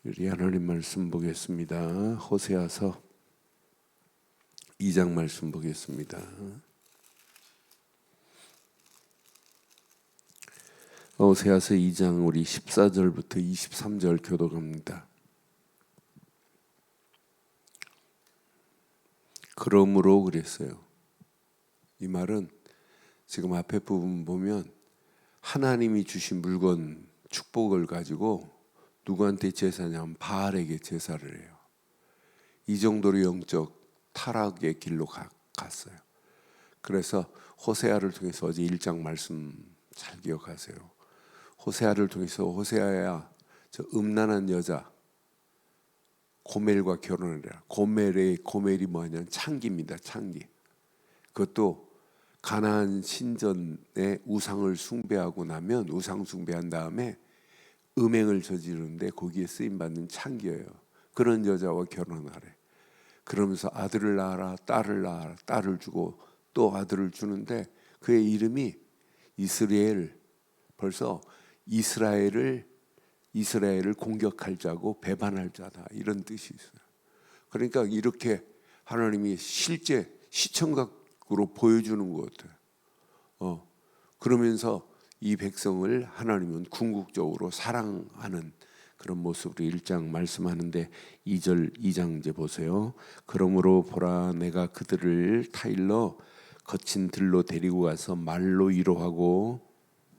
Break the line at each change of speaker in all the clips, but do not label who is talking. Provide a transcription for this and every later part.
우리 하나님 말씀 보겠습니다. 호세아서 2장 말씀 보겠습니다. 호세아서 2장 우리 14절부터 23절 교독합니다. 그러므로 그랬어요. 이 말은 지금 앞에 부분 보면 하나님이 주신 물건 축복을 가지고 누구한테 제사냐면 바알에게 제사를 해요. 이 정도로 영적 타락의 길로 갔어요. 그래서 호세아를 통해서 어제 1장 말씀 잘 기억하세요. 호세아를 통해서 호세아야 저 음란한 여자 고멜과 결혼을 해라. 고멜이 뭐냐면 창기입니다. 창기. 그것도 가나안 신전에 우상을 숭배하고 나면 우상 숭배한 다음에 음행을 저지르는데 거기에 쓰임받는 창기예요. 그런 여자와 결혼하래. 그러면서 아들을 낳아라, 딸을 낳아라, 딸을 주고 또 아들을 주는데 그의 이름이 이스라엘. 벌써 이스라엘을 공격할 자고 배반할 자다 이런 뜻이 있어요. 그러니까 이렇게 하나님이 실제 시청각으로 보여주는 것 같아요. 그러면서 이 백성을 하나님은 궁극적으로 사랑하는 그런 모습으로 1장 말씀하는데 2장 이제 보세요. 그러므로 보라 내가 그들을 타일러 거친 들로 데리고 가서 말로 위로하고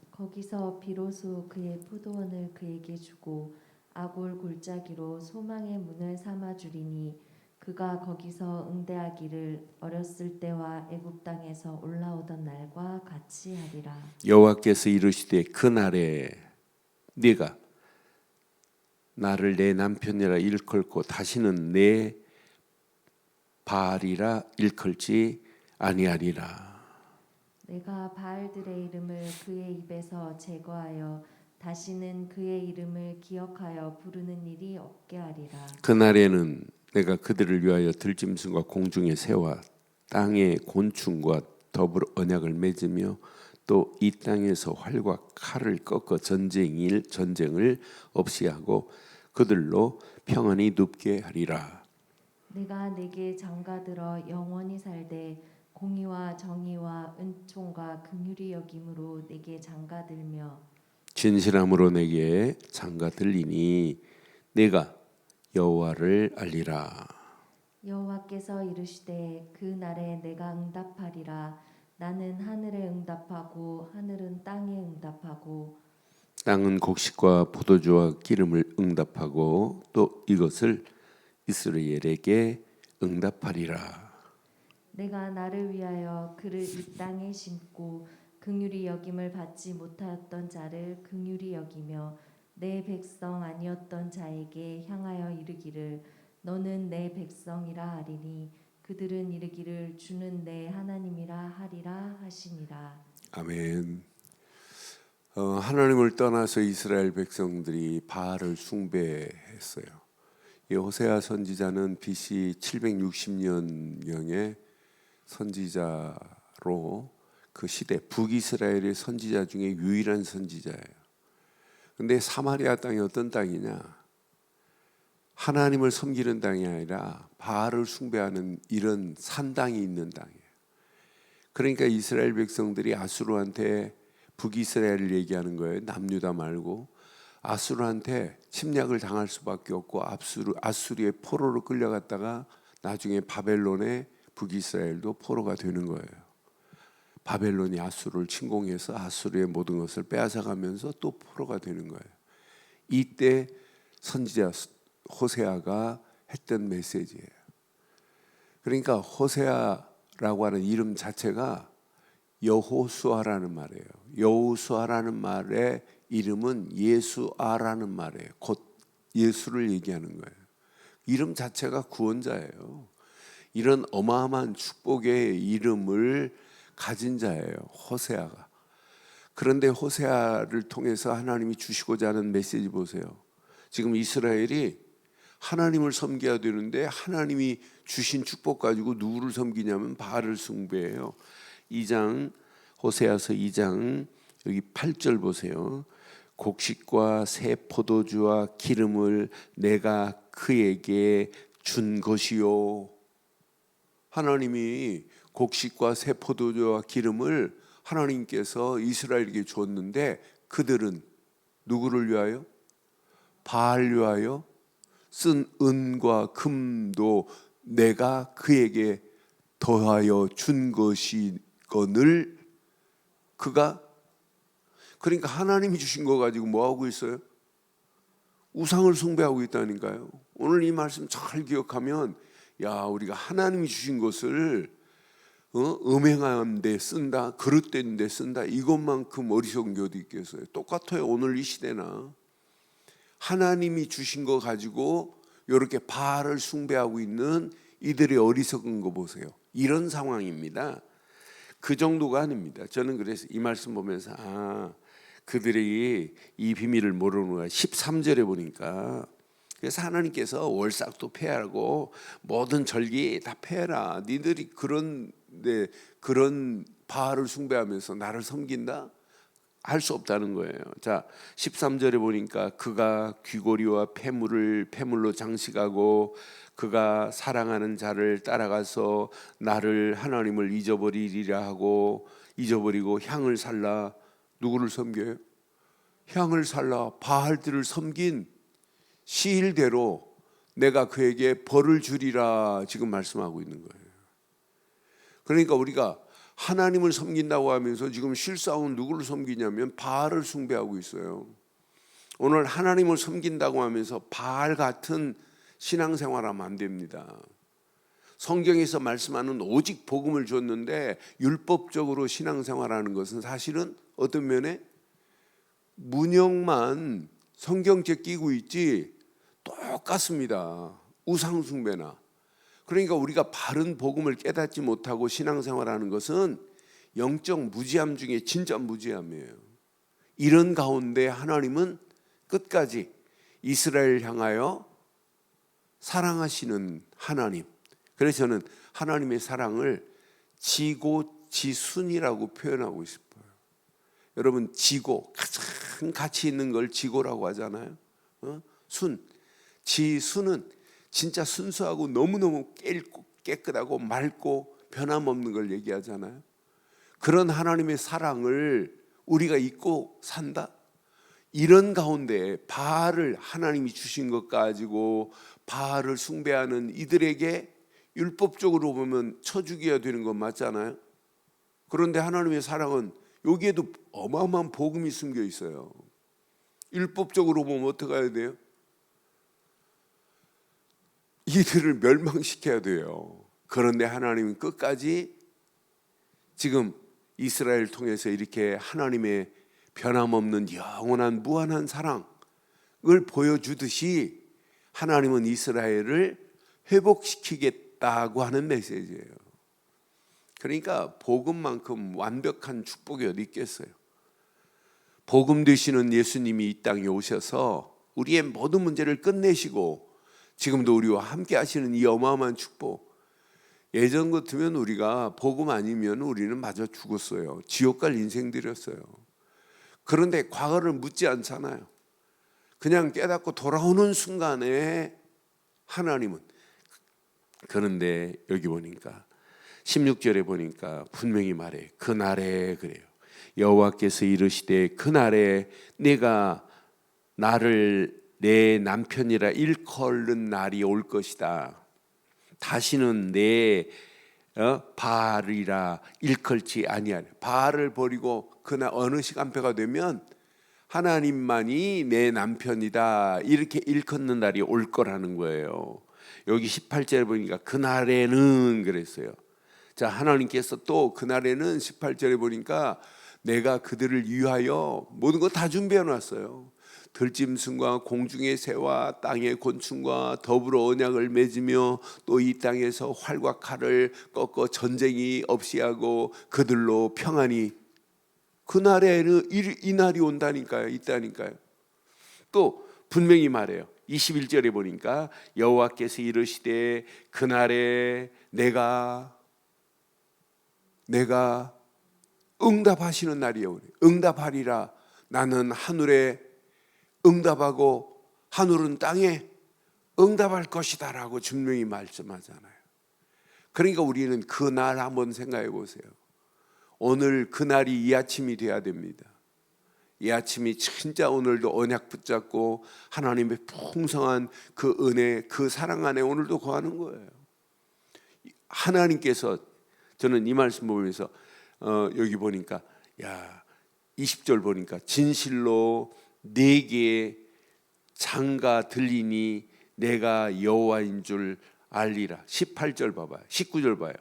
거기서 비로소 그의 포도원을 그에게 주고 아골 골짜기로 소망의 문을 삼아 주리니 그가 거기서 응대하기를 어렸을 때와 애굽 땅에서 올라오던 날과 같이 하리라.
여호와께서 이르시되 그날에 네가 나를 내 남편이라 일컬고 다시는 내 바알이라 일컬지 아니하리라.
내가 바알들의 이름을 그의 입에서 제거하여 다시는 그의 이름을 기억하여 부르는 일이 없게 하리라.
그날에는 내가 그들을 위하여 들짐승과 공중의 새와 땅의 곤충과 더불어 언약을 맺으며 또 이 땅에서 활과 칼을 꺾어 전쟁을 없이 하고 그들로 평안히 눕게 하리라.
내가 내게 장가들어 영원히 살되 공의와 정의와 은총과 긍휼히 여김으로 내게 장가들며
진실함으로 내게 장가들리니 내가 여호와를 알리라.
여호와께서 이르시되 그 날에 내가 응답하리라. 나는 하늘에 응답하고 하늘은 땅에 응답하고
땅은 곡식과 포도주와 기름을 응답하고 또 이것을 이스라엘에게 응답하리라.
내가 나를 위하여 그를 이 땅에 심고 긍휼히 여김을 받지 못하였던 자를 긍휼히 여기며 내 백성 아니었던 자에게 향하여 이르기를 너는 내 백성이라 하리니 그들은 이르기를 주는 내 하나님이라 하리라 하시니라.
아멘. 하나님을 떠나서 이스라엘 백성들이 바알을 숭배했어요. 이 호세아 선지자는 BC 760년경에 선지자로 그 시대 북이스라엘의 선지자 중에 유일한 선지자예요. 근데 사마리아 땅이 어떤 땅이냐? 하나님을 섬기는 땅이 아니라 바알을 숭배하는 이런 산당이 있는 땅이에요. 그러니까 이스라엘 백성들이 아수르한테 북이스라엘을 얘기하는 거예요. 남유다 말고 아수르한테 침략을 당할 수밖에 없고 아수르의 포로로 끌려갔다가 나중에 바벨론의 북이스라엘도 포로가 되는 거예요. 바벨론이 아수르를 침공해서 아수르의 모든 것을 빼앗아가면서 또 포로가 되는 거예요. 이때 선지자 호세아가 했던 메시지예요. 그러니까 호세아라고 하는 이름 자체가 여호수아라는 말이에요. 여호수아라는 말의 이름은 예수아라는 말이에요. 곧 예수를 얘기하는 거예요. 이름 자체가 구원자예요. 이런 어마어마한 축복의 이름을 가진 자예요. 호세아가. 그런데 호세아를 통해서 하나님이 주시고자 하는 메시지 보세요. 지금 이스라엘이 하나님을 섬겨야 되는데 하나님이 주신 축복 가지고 누구를 섬기냐면 바알을 숭배해요. 2장 호세아서 2장 여기 8절 보세요. 곡식과 새 포도주와 기름을 내가 그에게 준 것이요. 하나님이 곡식과 새 포도주와 기름을 하나님께서 이스라엘에게 줬는데 그들은 누구를 위하여? 바알 위하여 쓴 은과 금도 내가 그에게 더하여 준 것이거늘 그가, 그러니까 하나님이 주신 거 가지고 뭐 하고 있어요? 우상을 숭배하고 있다니까요. 오늘 이 말씀 잘 기억하면 야, 우리가 하나님이 주신 것을 음행하는 데 쓴다, 그릇된 데 쓴다, 이것만큼 어리석은 게 어디 있겠어요. 똑같아요. 오늘 이 시대나 하나님이 주신 거 가지고 이렇게 바알을 숭배하고 있는 이들의 어리석은 거 보세요. 이런 상황입니다. 그 정도가 아닙니다. 저는 그래서 이 말씀 보면서 그들이 이 비밀을 모르는 거야. 13절에 보니까 그래서 하나님께서 월삭도 폐하고 모든 절기 다 폐해라. 니들이 그런 바알을 숭배하면서 나를 섬긴다? 할 수 없다는 거예요. 자, 13절에 보니까 그가 귀고리와 폐물로 장식하고 그가 사랑하는 자를 따라가서 나를 하나님을 잊어버리리라 하고 잊어버리고 향을 살라. 누구를 섬겨요? 향을 살라 바알들을 섬긴 시일대로 내가 그에게 벌을 주리라 지금 말씀하고 있는 거예요. 그러니까 우리가 하나님을 섬긴다고 하면서 지금 실상은 누구를 섬기냐면 바알을 숭배하고 있어요. 오늘 하나님을 섬긴다고 하면서 바알 같은 신앙생활하면 안 됩니다. 성경에서 말씀하는 오직 복음을 줬는데 율법적으로 신앙생활하는 것은 사실은 어떤 면에 문형만 성경책 끼고 있지 똑같습니다. 우상숭배나. 그러니까 우리가 바른 복음을 깨닫지 못하고 신앙생활하는 것은 영적 무지함 중에 진짜 무지함이에요. 이런 가운데 하나님은 끝까지 이스라엘 향하여 사랑하시는 하나님. 그래서 저는 하나님의 사랑을 지고지순이라고 표현하고 싶어요. 여러분, 지고, 가장 가치 있는 걸 지고라고 하잖아요. 지순은 진짜 순수하고 너무너무 깨끗하고 맑고 변함없는 걸 얘기하잖아요. 그런 하나님의 사랑을 우리가 잊고 산다? 이런 가운데 바알을 하나님이 주신 것 가지고 바알을 숭배하는 이들에게 율법적으로 보면 쳐 죽여야 되는 건 맞잖아요. 그런데 하나님의 사랑은 여기에도 어마어마한 복음이 숨겨 있어요. 율법적으로 보면 어떻게 해야 돼요? 이들을 멸망시켜야 돼요. 그런데 하나님은 끝까지 지금 이스라엘을 통해서 이렇게 하나님의 변함없는 영원한 무한한 사랑을 보여주듯이 하나님은 이스라엘을 회복시키겠다고 하는 메시지예요. 그러니까 복음만큼 완벽한 축복이 어디 있겠어요. 복음 되시는 예수님이 이 땅에 오셔서 우리의 모든 문제를 끝내시고 지금도 우리와 함께 하시는 이 어마어마한 축복. 예전 같으면 우리가 복음 아니면 우리는 마저 죽었어요. 지옥 갈 인생들이었어요. 그런데 과거를 묻지 않잖아요. 그냥 깨닫고 돌아오는 순간에 하나님은, 그런데 여기 보니까 16절에 보니까 분명히 말해. 그날에 그래요. 여호와께서 이르시되 그날에 내가 나를 내 남편이라 일컬는 날이 올 것이다. 다시는 내 바알이라 일컬지 아니하리. 바알을 버리고 그날 어느 시간표가 되면 하나님만이 내 남편이다 이렇게 일컫는 날이 올 거라는 거예요. 여기 18절에 보니까 그날에는 그랬어요. 자, 하나님께서 또 그날에는 18절에 보니까 내가 그들을 위하여 모든 거 다 준비해 놨어요. 들짐승과 공중의 새와 땅의 곤충과 더불어 언약을 맺으며 또 이 땅에서 활과 칼을 꺾어 전쟁이 없이 하고 그들로 평안히. 그날에는 이 날이 온다니까요. 있다니까요. 또 분명히 말해요. 21절에 보니까 여호와께서 이르시되 그날에 내가 응답하시는 날이요. 응답하리라. 나는 하늘에 응답하고 하늘은 땅에 응답할 것이다 라고 분명히 말씀하잖아요. 그러니까 우리는 그 날 한번 생각해 보세요. 오늘 그날이 이 아침이 돼야 됩니다. 이 아침이 진짜 오늘도 언약 붙잡고 하나님의 풍성한 그 은혜, 그 사랑 안에 오늘도 거하는 거예요. 하나님께서, 저는 이 말씀 보면서 여기 보니까 20절 보니까 진실로 내게 장가 들리니 내가 여호와인 줄 알리라. 18절 봐봐요. 19절 봐요.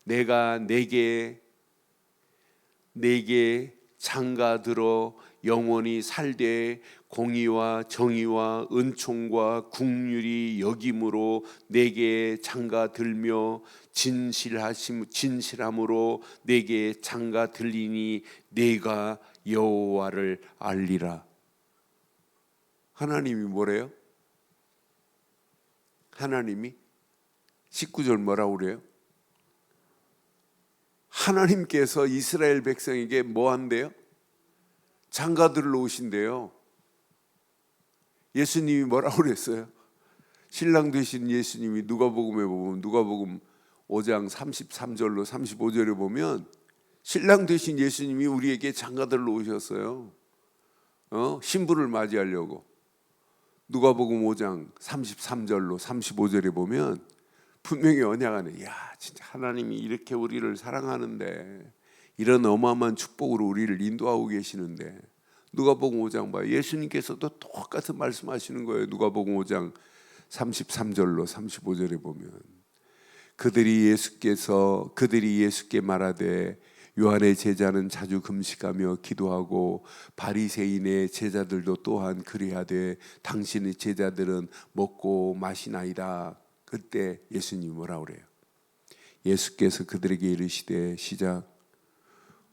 내가 내게 장가 들어 영원히 살되 공의와 정의와 은총과 긍휼이 여김으로 내게 장가 들며 진실함으로 내게 장가 들리니 내가 여호와를 알리라. 하나님이 뭐래요? 하나님이 19절 뭐라고 그래요? 하나님께서 이스라엘 백성에게 뭐 한대요? 장가들을 놓으신대요. 예수님이 뭐라고 그랬어요? 신랑 되신 예수님이 누가복음에 보면, 누가복음 5장 33절로 35절에 보면 신랑 되신 예수님이 우리에게 장가들을 놓으셨어요. 신부를 맞이하려고. 누가복음 5장 33절로 35절에 보면 분명히 언약 안에 진짜 하나님이 이렇게 우리를 사랑하는데, 이런 어마어마한 축복으로 우리를 인도하고 계시는데, 누가복음 5장 봐요. 예수님께서도 똑같은 말씀하시는 거예요. 누가복음 5장 33절로 35절에 보면 그들이 예수께 말하되 요한의 제자는 자주 금식하며 기도하고 바리새인의 제자들도 또한 그리하되 당신의 제자들은 먹고 마시나이다. 그때 예수님이 뭐라고 그래요? 예수께서 그들에게 이르시되 시작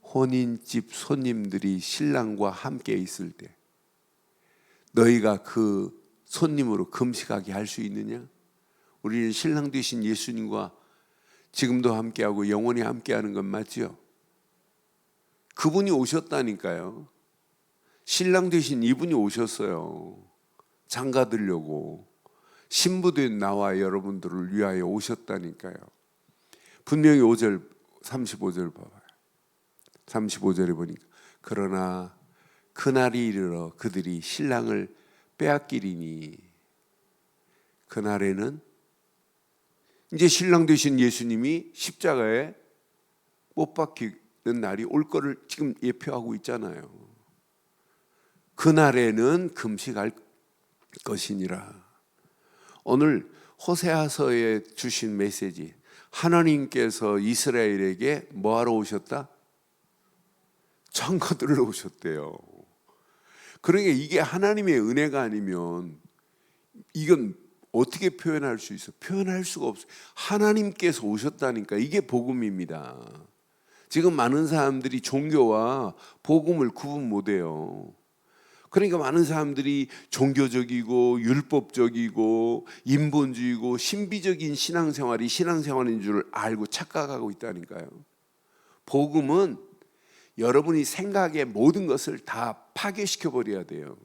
혼인집 손님들이 신랑과 함께 있을 때 너희가 그 손님으로 금식하게 할 수 있느냐? 우리는 신랑 되신 예수님과 지금도 함께하고 영원히 함께하는 건 맞죠? 그분이 오셨다니까요. 신랑 되신 이분이 오셨어요. 장가들려고. 신부된 나와 여러분들을 위하여 오셨다니까요. 분명히 5절 35절 봐봐요. 35절에 보니까 그러나 그날이 이르러 그들이 신랑을 빼앗기리니, 그날에는 이제 신랑 되신 예수님이 십자가에 못 박히는 날이 올 거를 지금 예표하고 있잖아요. 그날에는 금식할 것이니라. 오늘 호세아서에 주신 메시지, 하나님께서 이스라엘에게 뭐하러 오셨다? 장가들러 오셨대요. 그러니까 이게 하나님의 은혜가 아니면 이건 어떻게 표현할 수 있어? 표현할 수가 없어요. 하나님께서 오셨다니까. 이게 복음입니다. 지금 많은 사람들이 종교와 복음을 구분 못해요. 그러니까 많은 사람들이 종교적이고 율법적이고 인본주의고 신비적인 신앙생활이 신앙생활인 줄 알고 착각하고 있다니까요. 복음은 여러분이 생각의 모든 것을 다 파괴시켜 버려야 돼요.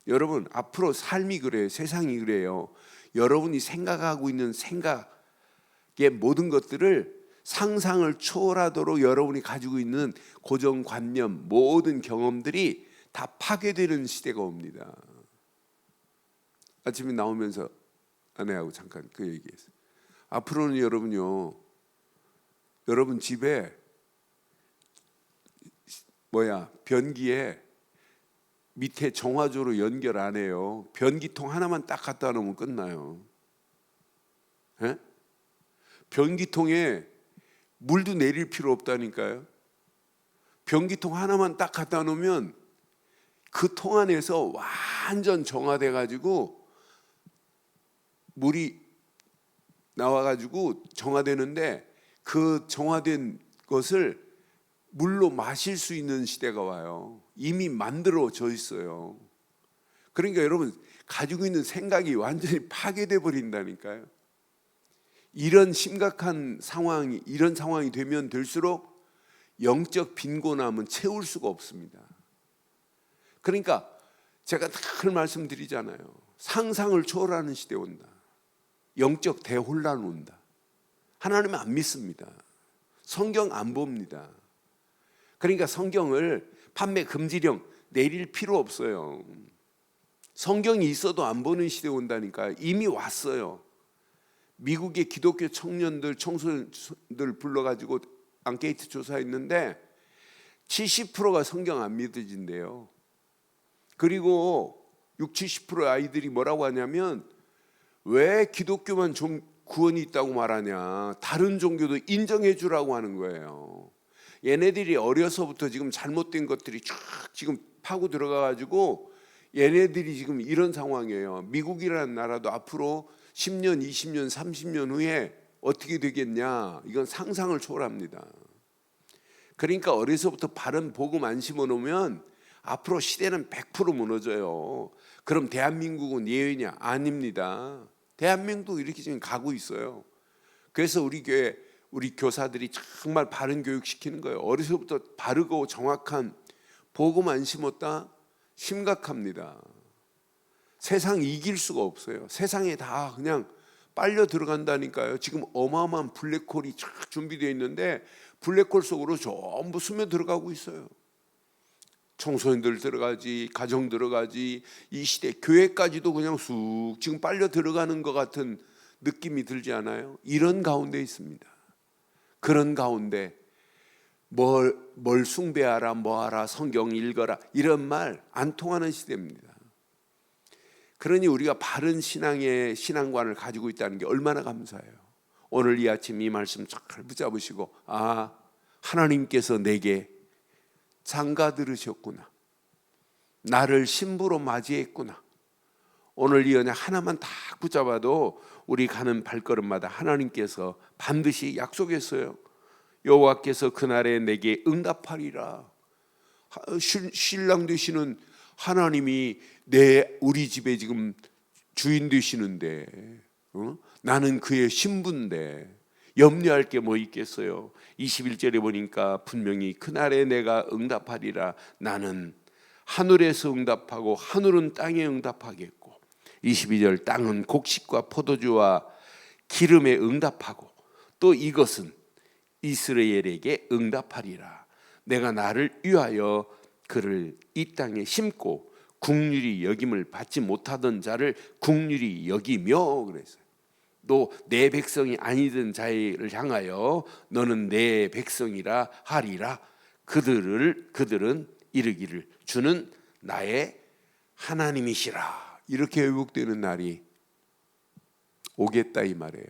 여러분, 앞으로 삶이 그래요. 세상이 그래요. 여러분이 생각하고 있는 생각의 모든 것들을 상상을 초월하도록 여러분이 가지고 있는 고정관념, 모든 경험들이 다 파괴되는 시대가 옵니다. 아침에 나오면서 아내하고 잠깐 그 얘기했어요. 앞으로는 여러분요, 여러분 집에 변기에 밑에 정화조로 연결 안 해요. 변기통 하나만 딱 갖다 놓으면 끝나요. 에? 변기통에 물도 내릴 필요 없다니까요. 변기통 하나만 딱 갖다 놓으면 그 통 안에서 완전 정화돼 가지고 물이 나와 가지고 정화되는데, 그 정화된 것을 물로 마실 수 있는 시대가 와요. 이미 만들어져 있어요. 그러니까 여러분, 가지고 있는 생각이 완전히 파괴돼 버린다니까요. 이런 심각한 상황이, 이런 상황이 되면 될수록 영적 빈곤함은 채울 수가 없습니다. 그러니까 제가 늘 말씀드리잖아요. 상상을 초월하는 시대 온다. 영적 대혼란 온다. 하나님은 안 믿습니다. 성경 안 봅니다. 그러니까 성경을 판매 금지령 내릴 필요 없어요. 성경이 있어도 안 보는 시대 온다니까. 이미 왔어요. 미국의 기독교 청년들, 청소년들 불러가지고 앙케이트 조사했는데 70%가 성경 안 믿어진대요. 그리고 60, 70%의 아이들이 뭐라고 하냐면 왜 기독교만 좀 구원이 있다고 말하냐, 다른 종교도 인정해 주라고 하는 거예요. 얘네들이 어려서부터 지금 잘못된 것들이 쫙 지금 파고 들어가가지고 얘네들이 지금 이런 상황이에요. 미국이라는 나라도 앞으로 10년, 20년, 30년 후에 어떻게 되겠냐, 이건 상상을 초월합니다. 그러니까 어려서부터 바른 복음 안 심어놓으면 앞으로 시대는 100% 무너져요. 그럼 대한민국은 예외냐? 아닙니다. 대한민국도 이렇게 지금 가고 있어요. 그래서 우리 교회, 우리 교사들이 정말 바른 교육 시키는 거예요. 어려서부터 바르고 정확한 복음 안 심었다? 심각합니다. 세상 이길 수가 없어요. 세상에 다 그냥 빨려 들어간다니까요. 지금 어마어마한 블랙홀이 쫙 준비되어 있는데 블랙홀 속으로 전부 스며 들어가고 있어요. 청소년들 들어가지, 가정 들어가지, 이 시대 교회까지도 그냥 쑥 지금 빨려 들어가는 것 같은 느낌이 들지 않아요? 이런 가운데 있습니다. 그런 가운데 뭘 숭배하라, 뭐하라, 성경 읽어라, 이런 말 안 통하는 시대입니다. 그러니 우리가 바른 신앙의 신앙관을 가지고 있다는 게 얼마나 감사해요. 오늘 이 아침 이 말씀 잘 붙잡으시고, 아, 하나님께서 내게 장가 들으셨구나, 나를 신부로 맞이했구나. 오늘 이 은혜 하나만 딱 붙잡아도 우리 가는 발걸음마다 하나님께서 반드시 약속했어요. 여호와께서 그날에 내게 응답하리라. 신랑 되시는 하나님이 우리 집에 지금 주인 되시는데, 나는 그의 신부인데 염려할 게 뭐 있겠어요. 21절에 보니까 분명히 그날에 내가 응답하리라. 나는 하늘에서 응답하고 하늘은 땅에 응답하겠고, 22절 땅은 곡식과 포도주와 기름에 응답하고, 또 이것은 이스라엘에게 응답하리라. 내가 나를 위하여 그를 이 땅에 심고 긍휼히 여김을 받지 못하던 자를 긍휼히 여기며, 그랬어요. 또 내 백성이 아니던 자를 향하여 너는 내 백성이라 하리라. 그들은 이르기를 주는 나의 하나님이시라. 이렇게 회복되는 날이 오겠다 이 말이에요.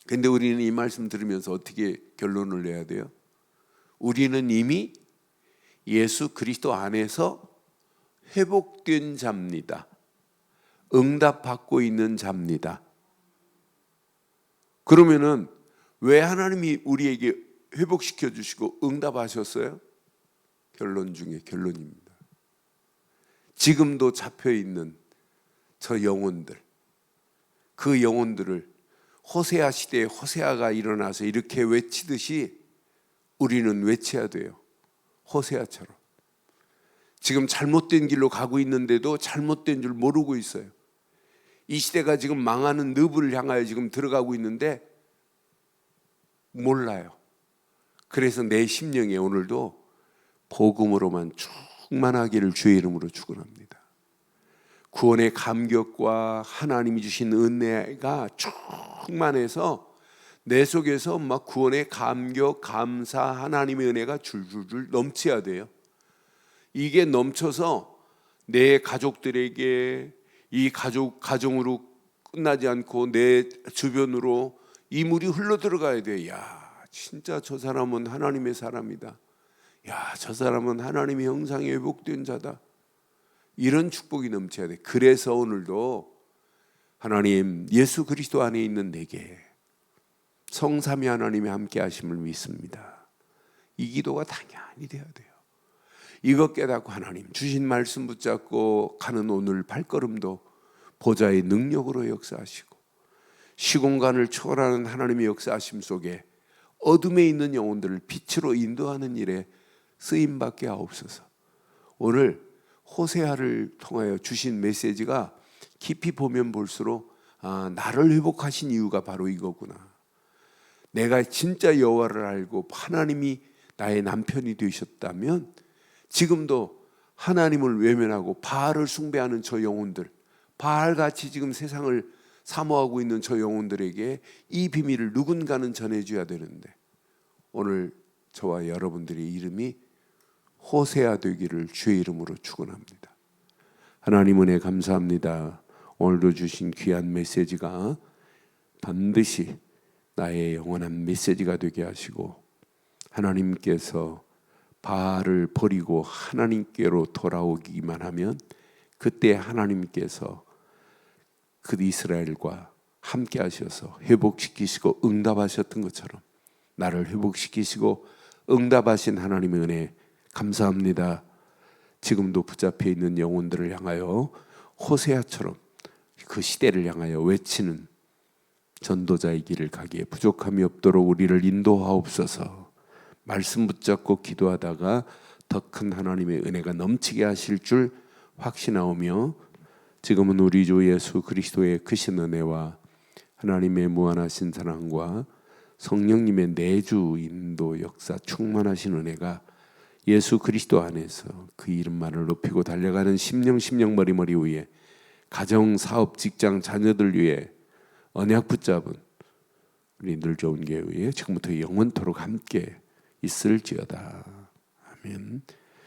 근데 우리는 이 말씀 들으면서 어떻게 결론을 내야 돼요? 우리는 이미 예수 그리스도 안에서 회복된 자입니다. 응답받고 있는 자입니다. 그러면은 왜 하나님이 우리에게 회복시켜 주시고 응답하셨어요? 결론 중에 결론입니다. 지금도 잡혀 있는 저 영혼들, 그 영혼들을 호세아 시대에 호세아가 일어나서 이렇게 외치듯이 우리는 외쳐야 돼요. 호세아처럼. 지금 잘못된 길로 가고 있는데도 잘못된 줄 모르고 있어요. 이 시대가 지금 망하는 늪을 향하여 지금 들어가고 있는데 몰라요. 그래서 내 심령에 오늘도 복음으로만 충만하기를 주의 이름으로 축원합니다. 구원의 감격과 하나님이 주신 은혜가 충만해서 내 속에서 막 구원의 감격, 감사, 하나님의 은혜가 줄줄줄 넘쳐야 돼요. 이게 넘쳐서 내 가족들에게, 이 가정으로 끝나지 않고 내 주변으로 이 물이 흘러 들어가야 돼. 야, 진짜 저 사람은 하나님의 사람이다. 야, 저 사람은 하나님의 형상에 회복된 자다. 이런 축복이 넘쳐야 돼. 그래서 오늘도 하나님, 예수 그리스도 안에 있는 내게 성삼위 하나님이 함께 하심을 믿습니다. 이 기도가 당연히 돼야 돼요. 이것 깨닫고 하나님 주신 말씀 붙잡고 가는 오늘 발걸음도 보좌의 능력으로 역사하시고, 시공간을 초월하는 하나님의 역사하심 속에 어둠에 있는 영혼들을 빛으로 인도하는 일에 쓰임받게 하옵소서. 오늘 호세아를 통하여 주신 메시지가 깊이 보면 볼수록 나를 회복하신 이유가 바로 이거구나. 내가 진짜 여호와를 알고 하나님이 나의 남편이 되셨다면 지금도 하나님을 외면하고 바알을 숭배하는 저 영혼들, 바알같이 지금 세상을 사모하고 있는 저 영혼들에게 이 비밀을 누군가는 전해줘야 되는데, 오늘 저와 여러분들의 이름이 호세아 되기를 주의 이름으로 축원합니다. 하나님 은혜 감사합니다. 오늘도 주신 귀한 메시지가 반드시 나의 영원한 메시지가 되게 하시고, 하나님께서 바알을 버리고 하나님께로 돌아오기만 하면 그때 하나님께서 그 이스라엘과 함께 하셔서 회복시키시고 응답하셨던 것처럼 나를 회복시키시고 응답하신 하나님의 은혜 감사합니다. 지금도 붙잡혀 있는 영혼들을 향하여 호세아처럼 그 시대를 향하여 외치는 전도자의 길을 가기에 부족함이 없도록 우리를 인도하옵소서. 말씀 붙잡고 기도하다가 더 큰 하나님의 은혜가 넘치게 하실 줄 확신하오며, 지금은 우리 주 예수 그리스도의 크신 은혜와 하나님의 무한하신 사랑과 성령님의 내주 인도 역사 충만하신 은혜가 예수 그리스도 안에서 그 이름만을 높이고 달려가는 심령 머리머리 위에 가정, 사업, 직장, 자녀들 위해 언약 붙잡은 우리 늘 좋은 교회에 지금부터 영원토록 함께 있을지어다. 아멘.